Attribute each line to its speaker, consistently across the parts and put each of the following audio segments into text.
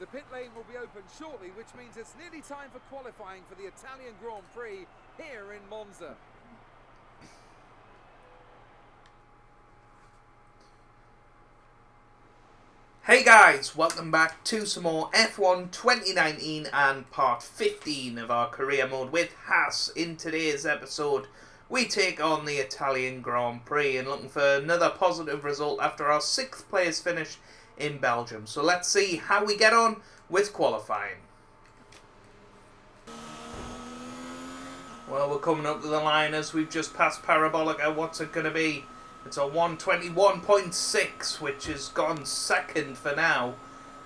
Speaker 1: The pit lane will be open shortly, which means it's nearly time for qualifying for the Italian Grand Prix here in Monza.
Speaker 2: Hey guys, welcome back to some more F1 2019 and part 15 of our career mode with Haas. In today's episode, we take on the Italian Grand Prix and looking for another positive result after our 6th place finish in Belgium. So let's see how we get on with qualifying. Well, we're coming up to the line as we've just passed Parabolica. What's it going to be? It's a 121.6, which has gone second for now.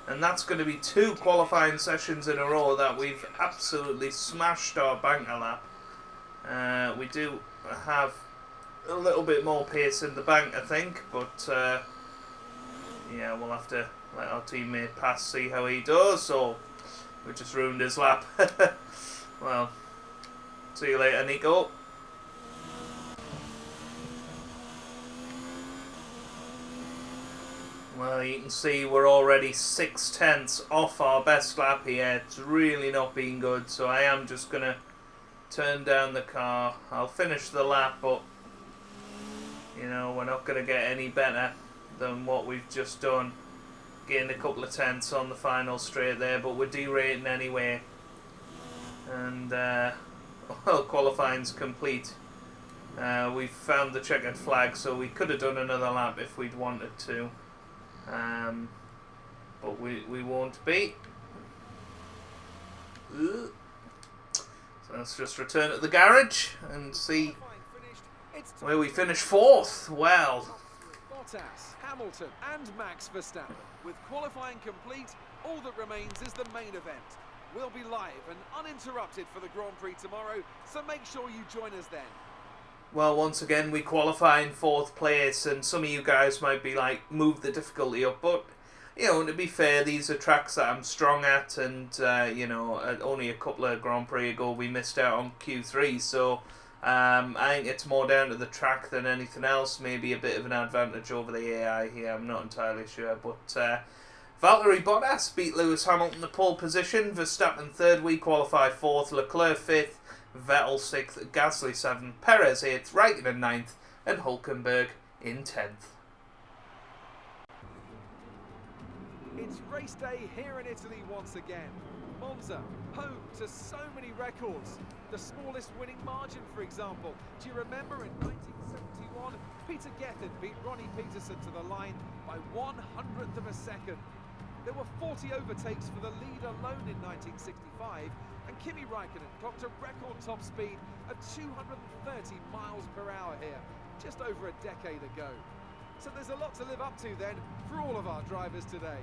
Speaker 2: And that's going to be 2 qualifying sessions in a row that we've absolutely smashed our banker lap. We do have a little bit more pace in the bank, I think. But, yeah, we'll have to let our teammate pass, see how he does. So, we just ruined his lap. Well, see you later, Nico. Well, you can see we're already 6/10 off our best lap here. It's really not been good, so I am just going to turn down the car. I'll finish the lap, but, you know, we're not going to get any better than what we've just done. Gained a couple of tenths on the final straight there, but we're derating anyway. And, well, qualifying's complete. We've found the checkered flag, so we could have done another lap if we'd wanted to. But we won't be. So let's just return to the garage and see where we finish 4th. Well,
Speaker 1: Bottas, Hamilton and Max Verstappen. With qualifying complete, all that remains is the main event. We'll be live and uninterrupted for the Grand Prix tomorrow, so make sure you join us then.
Speaker 2: well, once again, we qualify in 4th place, and some of you guys might be like, move the difficulty up, but, you know, to be fair, these are tracks that I'm strong at, and, you know, only a couple of Grand Prix ago we missed out on Q3, so I think it's more down to the track than anything else, maybe a bit of an advantage over the AI here, I'm not entirely sure, but Valtteri Bottas beat Lewis Hamilton the pole position, Verstappen 3rd, we qualify 4th, Leclerc 5th, Vettel 6th, Gasly 7th, Perez 8th, Raikkonen 9th, and Hülkenberg in 10th.
Speaker 1: It's race day here in Italy once again. Monza, home to so many records. The smallest winning margin, for example. Do you remember in 1971, Peter Gethin beat Ronnie Peterson to the line by 1/100th of a second. There were 40 overtakes for the lead alone in 1965, and Kimi Raikkonen clocked a record top speed of 230 miles per hour here, just over a decade ago. So there's a lot to live up to then for all of our drivers today.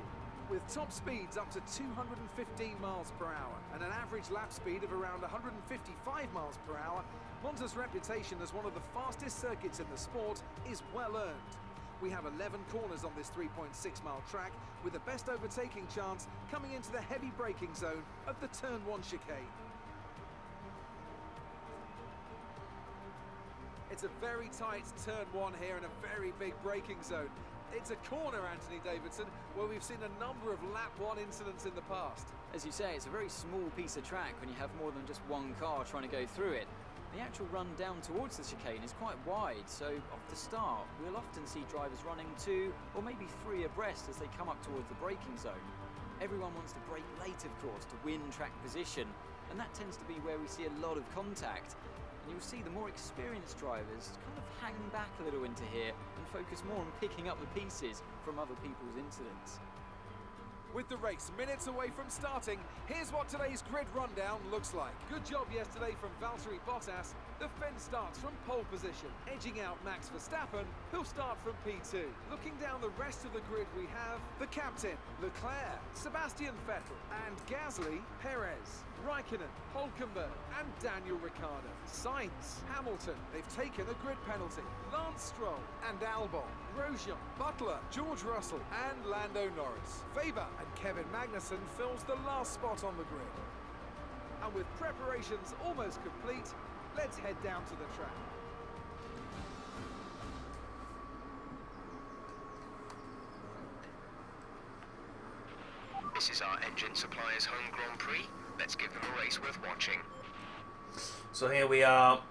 Speaker 1: With top speeds up to 215 miles per hour and an average lap speed of around 155 miles per hour, Monza's reputation as one of the fastest circuits in the sport is well earned. We have 11 corners on this 3.6-mile track, with the best overtaking chance coming into the heavy braking zone of the Turn 1 chicane. It's a very tight Turn 1 here in a very big braking zone. It's a corner, Anthony Davidson, where we've seen a number of lap 1 incidents in the past.
Speaker 3: As you say, it's a very small piece of track when you have more than just one car trying to go through it. The actual run down towards the chicane is quite wide, so off the start, we'll often see drivers running 2 or maybe 3 abreast as they come up towards the braking zone. Everyone wants to brake late, of course, to win track position, and that tends to be where we see a lot of contact. And you'll see the more experienced drivers kind of hang back a little into here and focus more on picking up the pieces from other people's incidents.
Speaker 1: With the race minutes away from starting, here's what today's grid rundown looks like. Good job yesterday from Valtteri Bottas. The fence starts from pole position, edging out Max Verstappen, who'll start from P2. Looking down the rest of the grid, we have the captain, Leclerc, Sebastian Vettel, and Gasly, Perez, Raikkonen, Hülkenberg, and Daniel Ricciardo. Sainz, Hamilton, they've taken a grid penalty. Lance Stroll and Albon, Grosjean, Butler, George Russell, and Lando Norris. Faber and Kevin Magnussen fills the last spot on the grid. And with preparations almost complete, let's head down to the track.
Speaker 4: This is our engine supplier's home Grand Prix. Let's give them a race worth watching.
Speaker 2: So here we are,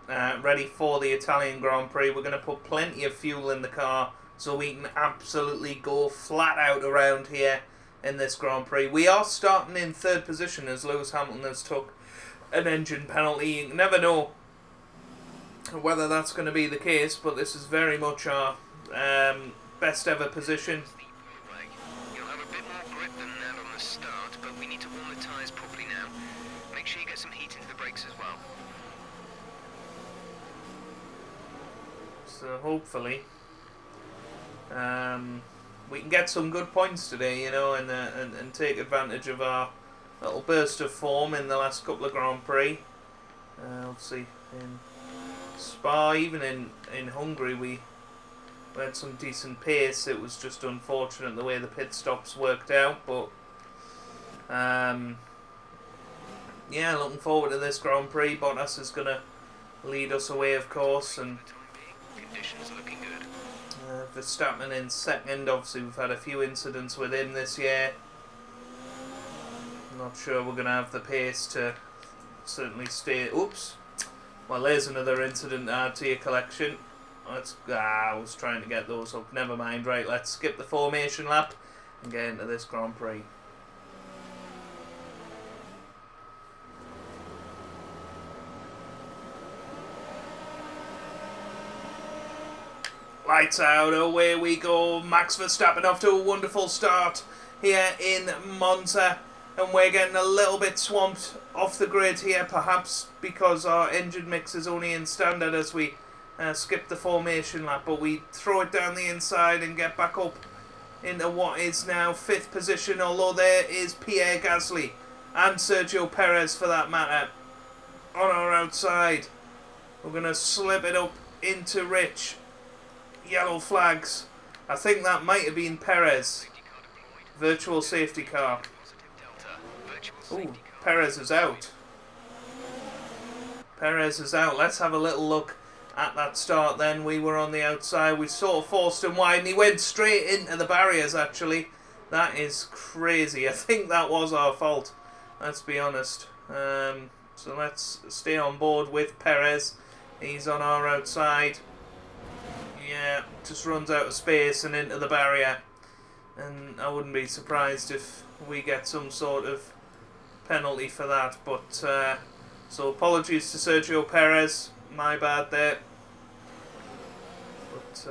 Speaker 2: ready for the Italian Grand Prix. We're going to put plenty of fuel in the car so we can absolutely go flat out around here in this Grand Prix. We are starting in third position as Lewis Hamilton has took an engine penalty. You never know whether that's going to be the case, but this is very much our best ever position.
Speaker 4: You'll have a bit more grip than that on the start, but we need to warm the tyres properly now. Make sure you get some heat into the brakes as well.
Speaker 2: So hopefully we can get some good points today, you know, and take advantage of our little burst of form in the last couple of Grand Prix. Obviously in Spa, even in Hungary, we had some decent pace. It was just unfortunate the way the pit stops worked out, but yeah, looking forward to this Grand Prix. Bottas is going to lead us away, of course, and
Speaker 4: Conditions are looking good.
Speaker 2: Verstappen in second. Obviously we've had a few incidents with him this year. Not sure we're going to have the pace to certainly stay. Oops. Well, there's another incident to add to your collection. I was trying to get those up. Never mind. Right, let's skip the formation lap and get into this Grand Prix. Lights out, away we go. Max Verstappen off to a wonderful start here in Monza. And we're getting a little bit swamped off the grid here, perhaps because our engine mix is only in standard as we skip the formation lap. But we throw it down the inside and get back up into what is now 5th position. Although there is Pierre Gasly and Sergio Perez, for that matter, on our outside. We're going to slip it up into Rich. Yellow flags. I think that might have been Perez. Virtual safety car. Ooh, Perez is out. Perez is out. Let's have a little look at that start then. We were on the outside. We sort of forced him wide and he went straight into the barriers, actually. That is crazy. I think that was our fault. Let's be honest. So let's stay on board with Perez. He's on our outside. Yeah, just runs out of space and into the barrier. And I wouldn't be surprised if we get some sort of penalty for that. But so apologies to Sergio Perez. My bad there. But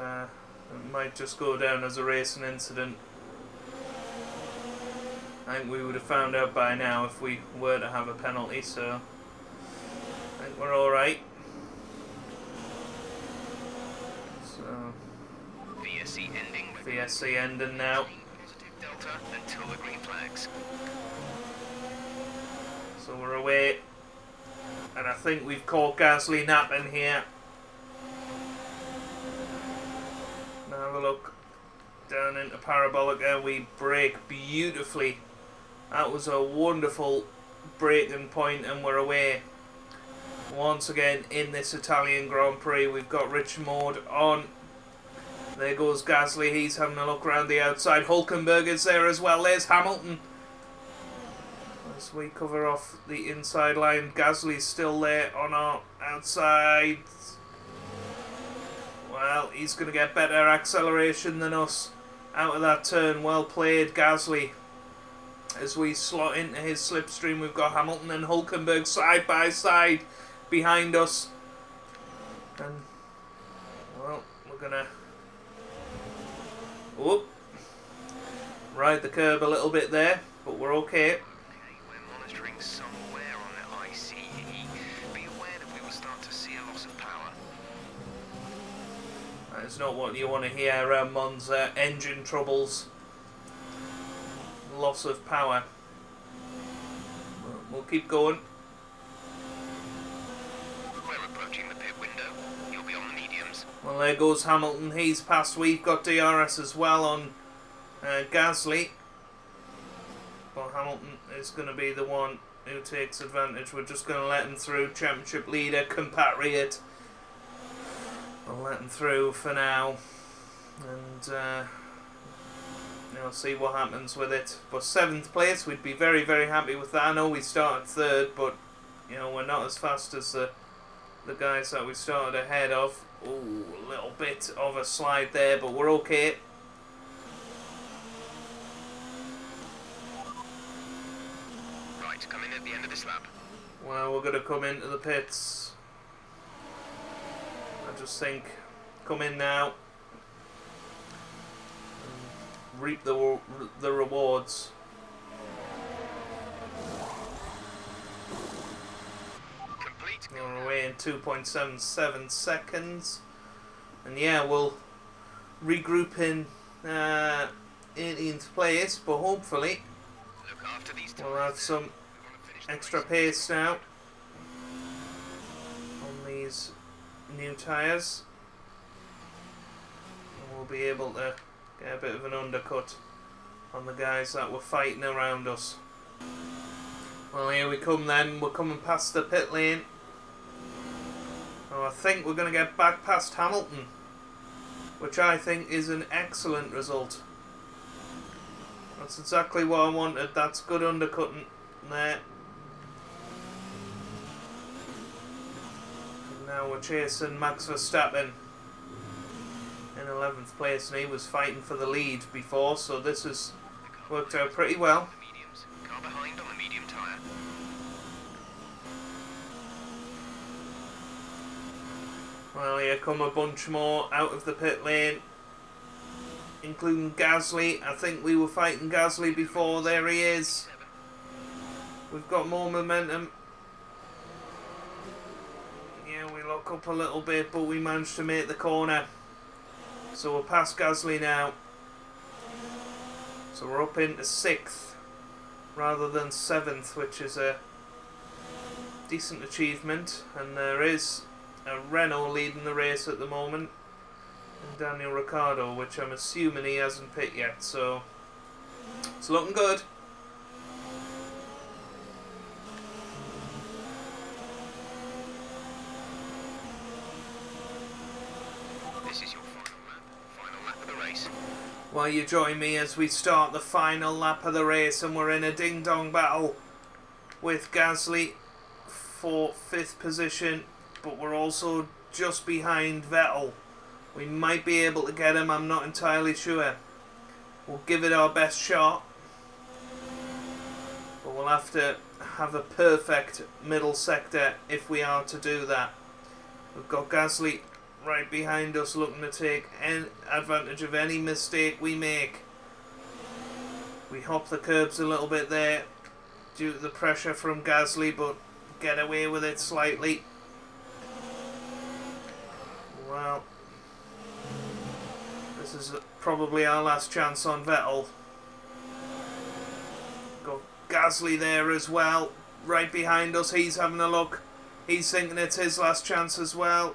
Speaker 2: it might just go down as a racing incident. I think we would have found out by now if we were to have a penalty. So I think we're alright. VSC ending now.
Speaker 4: Positive delta until the green flags.
Speaker 2: So we're away. And I think we've caught Gasly napping here. Now have a look down into Parabolica. We brake beautifully. That was a wonderful braking point and we're away. Once again in this Italian Grand Prix. We've got Rich mode on. There goes Gasly, he's having a look around the outside. Hülkenberg is there as well. There's Hamilton. As we cover off the inside line, Gasly's still there on our outside. Well, he's going to get better acceleration than us out of that turn. Well played, Gasly. As we slot into his slipstream, we've got Hamilton and Hülkenberg side by side behind us. And, well, we're going to ride the curb a little bit there, but we're okay.
Speaker 4: We're monitoring some wear on the ICE. Be aware that we will start to see a loss of power.
Speaker 2: That is not what you want to hear around Monza. Engine troubles. Loss of power. We'll keep going.
Speaker 4: We're approaching the pit window. You'll be on the mediums.
Speaker 2: Well, there goes Hamilton. He's passed. We've got DRS as well on Gasly. Well, Hamilton is going to be the one who takes advantage. We're just going to let him through. Championship leader, compatriot. We'll let him through for now. And see what happens with it. But 7th place, we'd be very, very happy with that. I know we started 3rd, but we're not as fast as the guys that we started ahead of. Ooh, a little bit of a slide there, but we're okay.
Speaker 4: Right, come in at the end of this lap.
Speaker 2: Well, we're going to come into the pits. I just think, come in now. Reap the rewards.
Speaker 4: Complete.
Speaker 2: We're away in 2.77 seconds. And yeah, we'll regroup in 18th place, but hopefully
Speaker 4: Look after these
Speaker 2: we'll have some extra pace now on these new tyres. And we'll be able to get a bit of an undercut on the guys that were fighting around us. Well, here we come then. We're coming past the pit lane. Oh, I think we're going to get back past Hamilton, which I think is an excellent result. That's exactly what I wanted. That's good undercutting there. And now we're chasing Max Verstappen in 11th place, and he was fighting for the lead before, so this has worked out pretty well.
Speaker 4: Mediums. Car behind on the medium tyre.
Speaker 2: Well, here come a bunch more out of the pit lane, including Gasly. I think we were fighting Gasly before. There he is. We've got more momentum. Yeah, we look up a little bit, but we managed to make the corner. So we're past Gasly now. So we're up into 6th rather than 7th, which is a decent achievement. And there is a Renault leading the race at the moment, and Daniel Ricciardo, which I'm assuming he hasn't pit yet, so it's looking good.
Speaker 4: This is your final lap of the race.
Speaker 2: Well, you join me as we start the final lap of the race, and we're in a ding-dong battle with Gasly for 5th position, but we're also just behind Vettel. We might be able to get him, I'm not entirely sure. We'll give it our best shot, but we'll have to have a perfect middle sector if we are to do that. We've got Gasly right behind us looking to take advantage of any mistake we make. We hop the curbs a little bit there due to the pressure from Gasly, but get away with it slightly. Well, this is probably our last chance on Vettel. Got Gasly there as well, right behind us. He's having a look. He's thinking it's his last chance as well.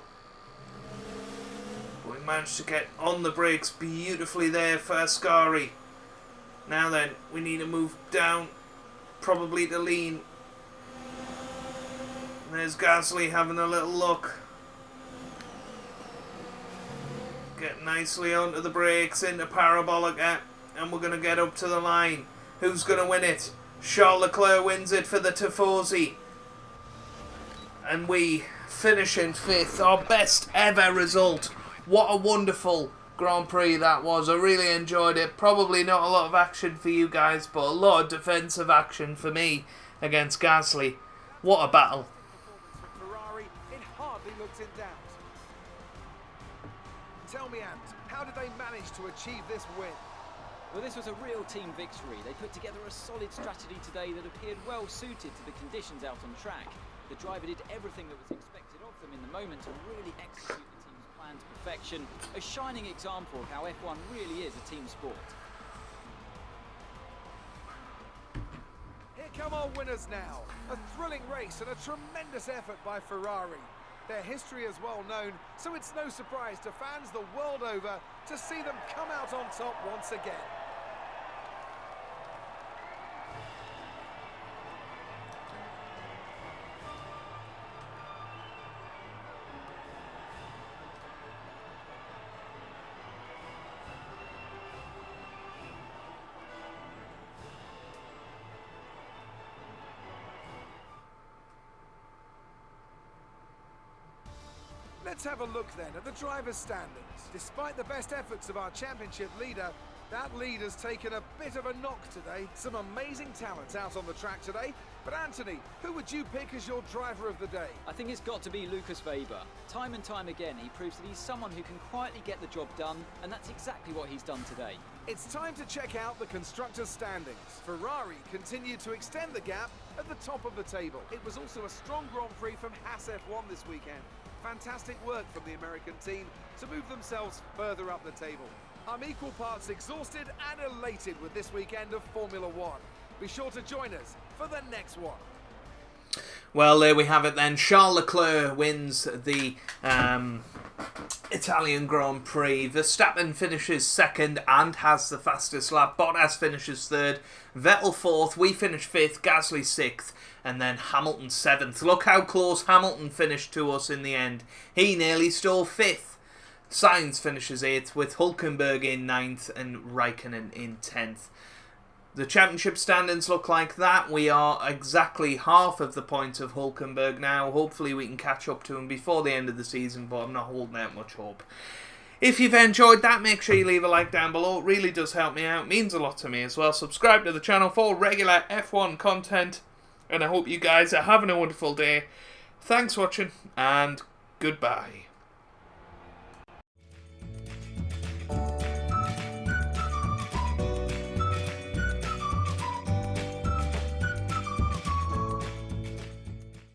Speaker 2: But we managed to get on the brakes beautifully there for Ascari. Now then, we need to move down, probably to lean. There's Gasly having a little look. Get nicely onto the brakes, into Parabolica, and we're going to get up to the line. Who's going to win it? Charles Leclerc wins it for the Tifosi. And we finish in 5th, our best ever result. What a wonderful Grand Prix that was. I really enjoyed it. Probably not a lot of action for you guys, but a lot of defensive action for me against Gasly. What a battle.
Speaker 1: Ferrari, it hardly looks in doubt. Tell me, Ant, how did they manage to achieve this win?
Speaker 3: Well, this was a real team victory. They put together a solid strategy today that appeared well suited to the conditions out on track. The driver did everything that was expected of them in the moment to really execute the team's plan to perfection. A shining example of how F1 really is a team sport.
Speaker 1: Here come our winners now. A thrilling race and a tremendous effort by Ferrari. Their history is well known, so it's no surprise to fans the world over to see them come out on top once again. Let's have a look then at the driver's standings. Despite the best efforts of our championship leader, that lead has taken a bit of a knock today. Some amazing talents out on the track today. But Anthony, who would you pick as your driver of the day?
Speaker 3: I think it's got to be Lucas Weber. Time and time again, he proves that he's someone who can quietly get the job done, and that's exactly what he's done today.
Speaker 1: It's time to check out the constructors' standings. Ferrari continued to extend the gap at the top of the table. It was also a strong Grand Prix from Haas F1 this weekend. Fantastic work from the American team to move themselves further up the table. I'm equal parts exhausted and elated with this weekend of Formula One. Be sure to join us for the next one.
Speaker 2: Well, there we have it then. Charles Leclerc wins the Italian Grand Prix. Verstappen finishes second and has the fastest lap. Bottas finishes third. Vettel fourth. We finish fifth. Gasly sixth. And then Hamilton seventh. Look how close Hamilton finished to us in the end. He nearly stole fifth. Sainz finishes 8th with Hülkenberg in 9th and Raikkonen in 10th. The championship standings look like that. We are exactly half of the points of Hülkenberg now. Hopefully we can catch up to him before the end of the season, but I'm not holding out much hope. If you've enjoyed that, make sure you leave a like down below. It really does help me out. It means a lot to me as well. Subscribe to the channel for regular F1 content. And I hope you guys are having a wonderful day. Thanks for watching and goodbye.